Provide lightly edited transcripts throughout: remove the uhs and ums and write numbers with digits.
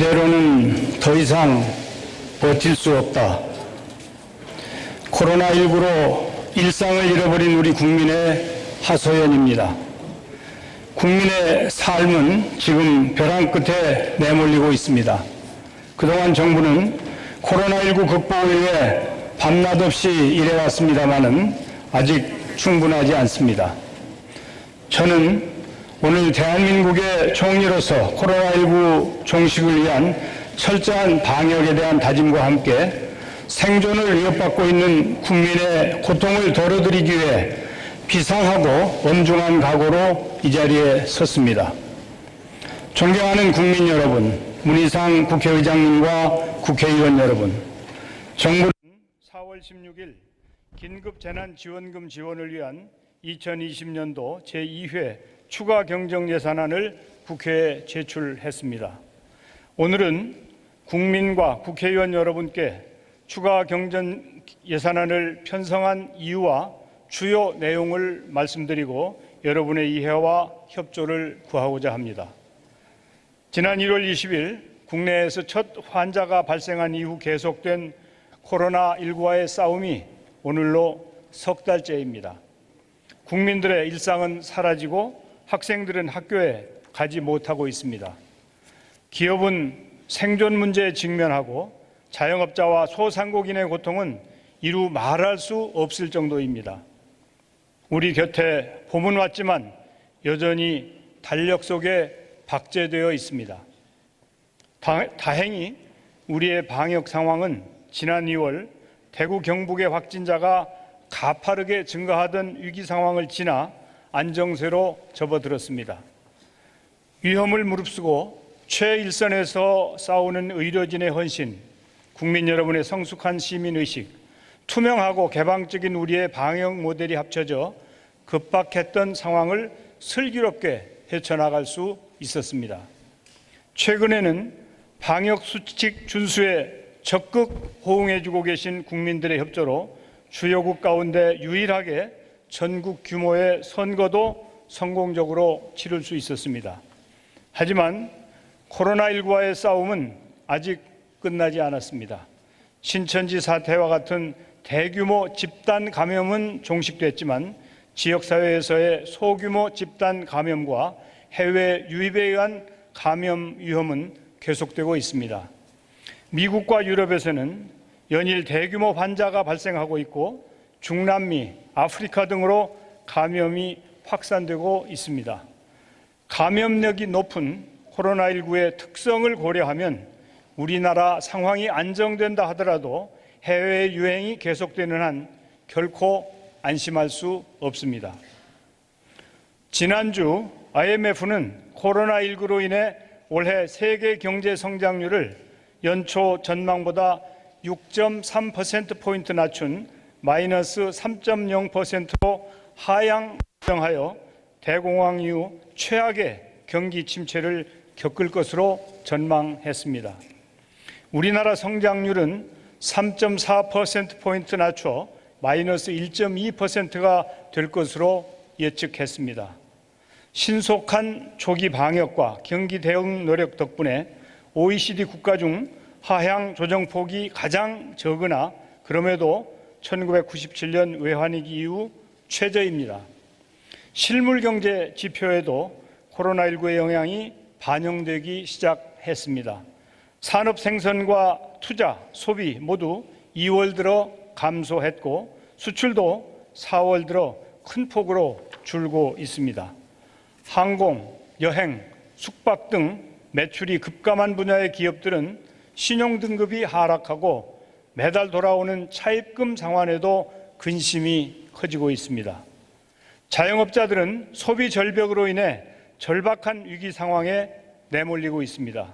이대로는 더 이상 버틸 수 없다. 코로나19로 일상을 잃어버린 우리 국민의 하소연입니다. 국민의 삶은 지금 벼랑 끝에 내몰리고 있습니다. 그동안 정부는 코로나19 극복을 위해 밤낮 없이 일해왔습니다마는 아직 충분하지 않습니다. 저는 오늘 대한민국의 총리로서 코로나19 종식을 위한 철저한 방역에 대한 다짐과 함께 생존을 위협받고 있는 국민의 고통을 덜어드리기 위해 비상하고 엄중한 각오로 이 자리에 섰습니다. 존경하는 국민 여러분, 문희상 국회의장님과 국회의원 여러분, 정부는 4월 16일 긴급재난지원금 지원을 위한 2020년도 제2회 추가 경정 예산안을 국회에 제출했습니다. 오늘은 국민과 국회의원 여러분께 추가 경정 예산안을 편성한 이유와 주요 내용을 말씀드리고 여러분의 이해와 협조를 구하고자 합니다. 지난 1월 20일 국내에서 첫 환자가 발생한 이후 계속된 코로나19와의 싸움이 오늘로 석 달째입니다. 국민들의 일상은 사라지고 학생들은 학교에 가지 못하고 있습니다. 기업은 생존 문제에 직면하고 자영업자와 소상공인의 고통은 이루 말할 수 없을 정도입니다. 우리 곁에 봄은 왔지만 여전히 달력 속에 박제되어 있습니다. 다행히 우리의 방역 상황은 지난 2월 대구 경북의 확진자가 가파르게 증가하던 위기 상황을 지나 안정세로 접어들었습니다. 위험을 무릅쓰고 최일선에서 싸우는 의료진의 헌신, 국민 여러분의 성숙한 시민의식, 투명하고 개방적인 우리의 방역 모델이 합쳐져 급박했던 상황을 슬기롭게 헤쳐나갈 수 있었습니다. 최근에는 방역 수칙 준수에 적극 호응해주고 계신 국민들의 협조로 주요국 가운데 유일하게 전국 규모의 선거도 성공적으로 치를 수 있었습니다. 하지만 코로나19와의 싸움은 아직 끝나지 않았습니다. 신천지 사태와 같은 대규모 집단 감염은 종식됐지만 지역사회에서의 소규모 집단 감염과 해외 유입에 의한 감염 위험은 계속되고 있습니다. 미국과 유럽에서는 연일 대규모 환자가 발생하고 있고 중남미, 아프리카 등으로 감염이 확산되고 있습니다. 감염력이 높은 코로나19의 특성을 고려하면 우리나라 상황이 안정된다 하더라도 해외 유행이 계속되는 한 결코 안심할 수 없습니다. 지난주 IMF는 코로나19로 인해 올해 세계 경제 성장률을 연초 전망보다 6.3%포인트 낮춘 마이너스 3.0%로 하향 조정하여 대공황 이후 최악의 경기 침체를 겪을 것으로 전망했습니다. 우리나라 성장률은 3.4%포인트 낮춰 마이너스 1.2%가 될 것으로 예측했습니다. 신속한 조기 방역과 경기 대응 노력 덕분에 OECD 국가 중 하향 조정폭이 가장 적으나 그럼에도 1997년 외환위기 이후 최저입니다. 실물경제 지표에도 코로나19의 영향이 반영되기 시작했습니다. 산업 생산과 투자, 소비 모두 2월 들어 감소했고 수출도 4월 들어 큰 폭으로 줄고 있습니다. 항공, 여행, 숙박 등 매출이 급감한 분야의 기업들은 신용등급이 하락하고 매달 돌아오는 차입금 상환에도 근심이 커지고 있습니다. 자영업자들은 소비 절벽으로 인해 절박한 위기 상황에 내몰리고 있습니다.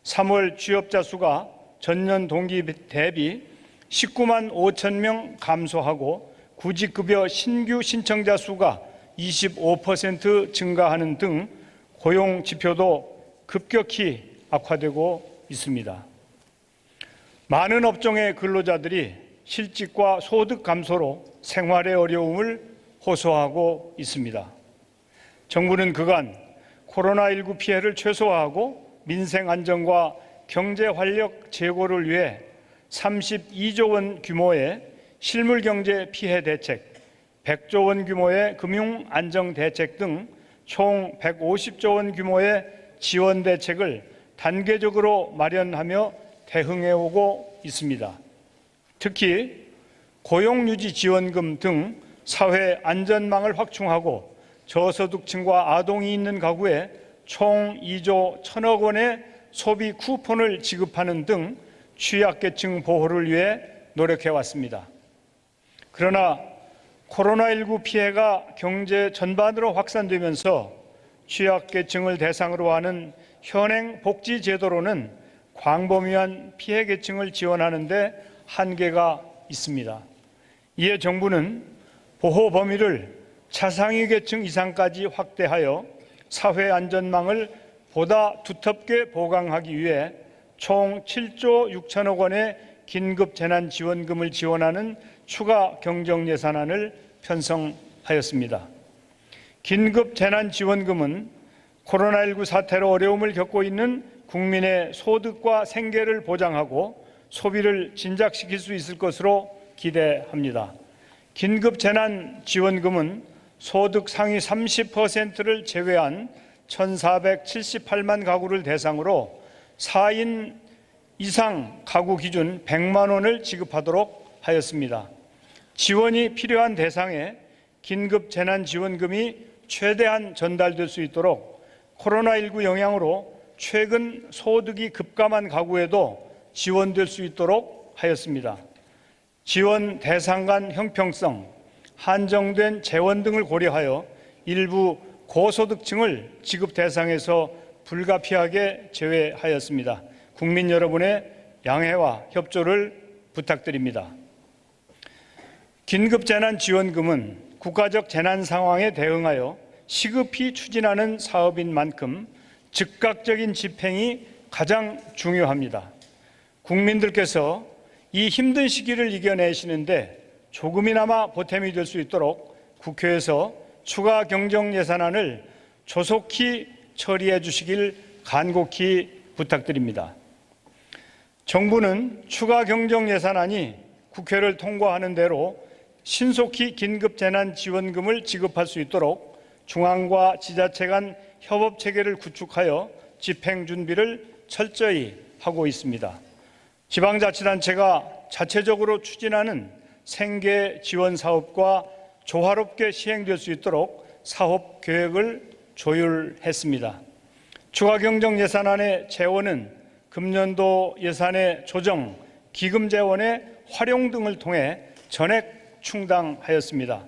3월 취업자 수가 전년 동기 대비 19만 5천 명 감소하고 구직급여 신규 신청자 수가 25% 증가하는 등 고용 지표도 급격히 악화되고 있습니다. 많은 업종의 근로자들이 실직과 소득 감소로 생활의 어려움을 호소하고 있습니다. 정부는 그간 코로나19 피해를 최소화하고 민생 안정과 경제 활력 제고를 위해 32조 원 규모의 실물 경제 피해 대책, 100조 원 규모의 금융 안정 대책 등 총 150조 원 규모의 지원 대책을 단계적으로 마련하며 대응해 오고 있습니다. 특히 고용유지 지원금 등 사회 안전망을 확충하고 저소득층과 아동이 있는 가구에 총 2조 1천억 원의 소비 쿠폰을 지급하는 등 취약계층 보호를 위해 노력해 왔습니다. 그러나 코로나19 피해가 경제 전반으로 확산되면서 취약계층을 대상으로 하는 현행 복지제도로는 광범위한 피해계층을 지원하는 데 한계가 있습니다. 이에 정부는 보호 범위를 차상위 계층 이상까지 확대하여 사회 안전망을 보다 두텁게 보강하기 위해 총 7조 6천억 원의 긴급 재난지원금을 지원하는 추가 경정 예산안을 편성하였습니다. 긴급 재난지원금은 코로나19 사태로 어려움을 겪고 있는 국민의 소득과 생계를 보장하고 소비를 진작시킬 수 있을 것으로 기대합니다. 긴급 재난지원금은 소득 상위 30%를 제외한 1,478만 가구를 대상으로 4인 이상 가구 기준 100만 원을 지급하도록 하였습니다. 지원이 필요한 대상에 긴급 재난지원금이 최대한 전달될 수 있도록 코로나19 영향으로 최근 소득이 급감한 가구에도 지원될 수 있도록 하였습니다. 지원 대상 간 형평성, 한정된 재원 등을 고려하여 일부 고소득층을 지급 대상에서 불가피하게 제외하였습니다. 국민 여러분의 양해와 협조를 부탁드립니다. 긴급재난지원금은 국가적 재난 상황에 대응하여 시급히 추진하는 사업인 만큼 즉각적인 집행이 가장 중요합니다. 국민들께서 이 힘든 시기를 이겨내시는데 조금이나마 보탬이 될 수 있도록 국회에서 추가 경정 예산안을 조속히 처리해 주시길 간곡히 부탁드립니다. 정부는 추가 경정 예산안이 국회를 통과하는 대로 신속히 긴급 재난 지원금을 지급할 수 있도록 중앙과 지자체 간 협업 체계를 구축하여 집행 준비를 철저히 하고 있습니다. 지방자치단체가 자체적으로 추진하는 생계 지원 사업과 조화롭게 시행될 수 있도록 사업 계획을 조율했습니다. 추가 경정 예산안의 재원은 금년도 예산의 조정, 기금 재원의 활용 등을 통해 전액 충당하였습니다.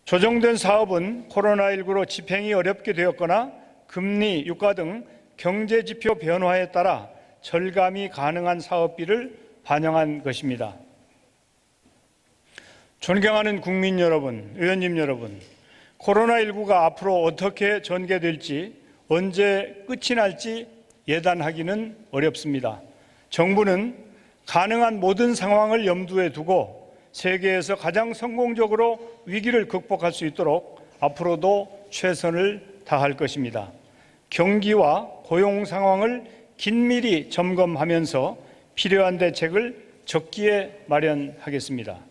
조정된 사업은 코로나19로 집행이 어렵게 되었거나 금리, 유가 등 경제지표 변화에 따라 절감이 가능한 사업비를 반영한 것입니다. 존경하는 국민 여러분, 의원님 여러분, 코로나19가 앞으로 어떻게 전개될지, 언제 끝이 날지 예단하기는 어렵습니다. 정부는 가능한 모든 상황을 염두에 두고 세계에서 가장 성공적으로 위기를 극복할 수 있도록 앞으로도 최선을 다할 것입니다. 경기와 고용 상황을 긴밀히 점검하면서 필요한 대책을 적기에 마련하겠습니다.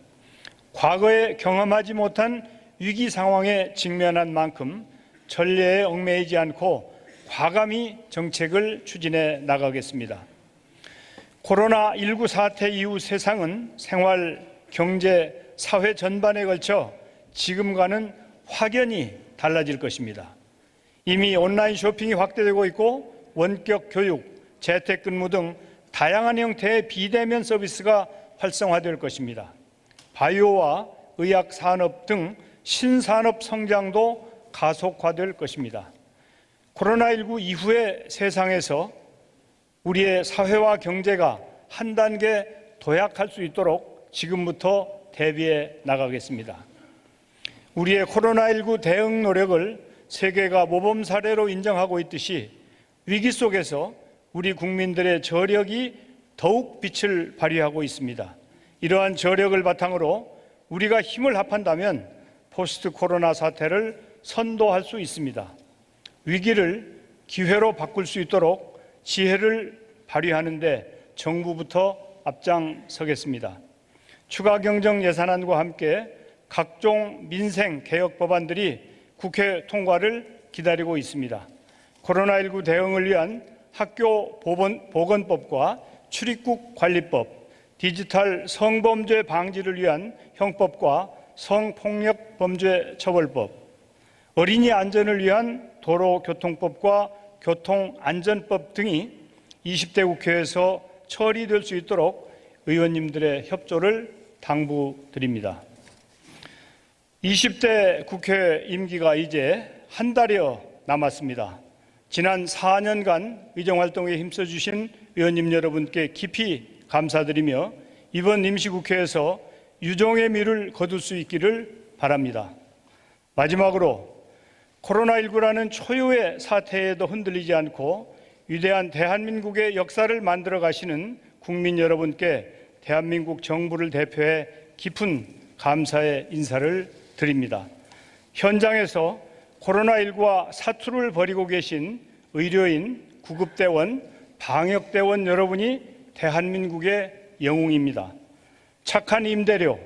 과거에 경험하지 못한 위기 상황에 직면한 만큼 전례에 얽매이지 않고 과감히 정책을 추진해 나가겠습니다. 코로나19 사태 이후 세상은 생활, 경제, 사회 전반에 걸쳐 지금과는 확연히 달라질 것입니다. 이미 온라인 쇼핑이 확대되고 있고 원격 교육, 재택근무 등 다양한 형태의 비대면 서비스가 활성화될 것입니다. 바이오와 의학 산업 등 신산업 성장도 가속화될 것입니다. 코로나19 이후의 세상에서 우리의 사회와 경제가 한 단계 도약할 수 있도록 지금부터 대비해 나가겠습니다. 우리의 코로나19 대응 노력을 세계가 모범 사례로 인정하고 있듯이 위기 속에서 우리 국민들의 저력이 더욱 빛을 발휘하고 있습니다. 이러한 저력을 바탕으로 우리가 힘을 합한다면 포스트 코로나 사태를 선도할 수 있습니다. 위기를 기회로 바꿀 수 있도록 지혜를 발휘하는 데 정부부터 앞장서겠습니다. 추가 경정 예산안과 함께 각종 민생 개혁 법안들이 국회 통과를 기다리고 있습니다. 코로나19 대응을 위한 학교 보건법과 출입국 관리법, 디지털 성범죄 방지를 위한 형법과 성폭력 범죄 처벌법, 어린이 안전을 위한 도로교통법과 교통안전법 등이 20대 국회에서 처리될 수 있도록 의원님들의 협조를 당부드립니다. 20대 국회 임기가 이제 한 달여 남았습니다. 지난 4년간 의정활동에 힘써주신 의원님 여러분께 깊이 감사드리며 이번 임시국회에서 유종의 미를 거둘 수 있기를 바랍니다. 마지막으로 코로나19라는 초유의 사태에도 흔들리지 않고 위대한 대한민국의 역사를 만들어 가시는 국민 여러분께 대한민국 정부를 대표해 깊은 감사의 인사를 드립니다. 현장에서 코로나19와 사투를 벌이고 계신 의료인, 구급대원, 방역대원 여러분이 대한민국의 영웅입니다. 착한 임대료,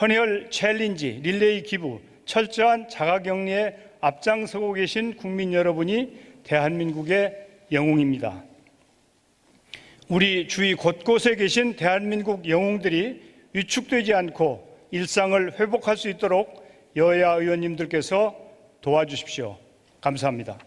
헌혈 챌린지, 릴레이 기부, 철저한 자가격리에 앞장서고 계신 국민 여러분이 대한민국의 영웅입니다. 우리 주위 곳곳에 계신 대한민국 영웅들이 위축되지 않고 일상을 회복할 수 있도록 여야 의원님들께서 도와주십시오. 감사합니다.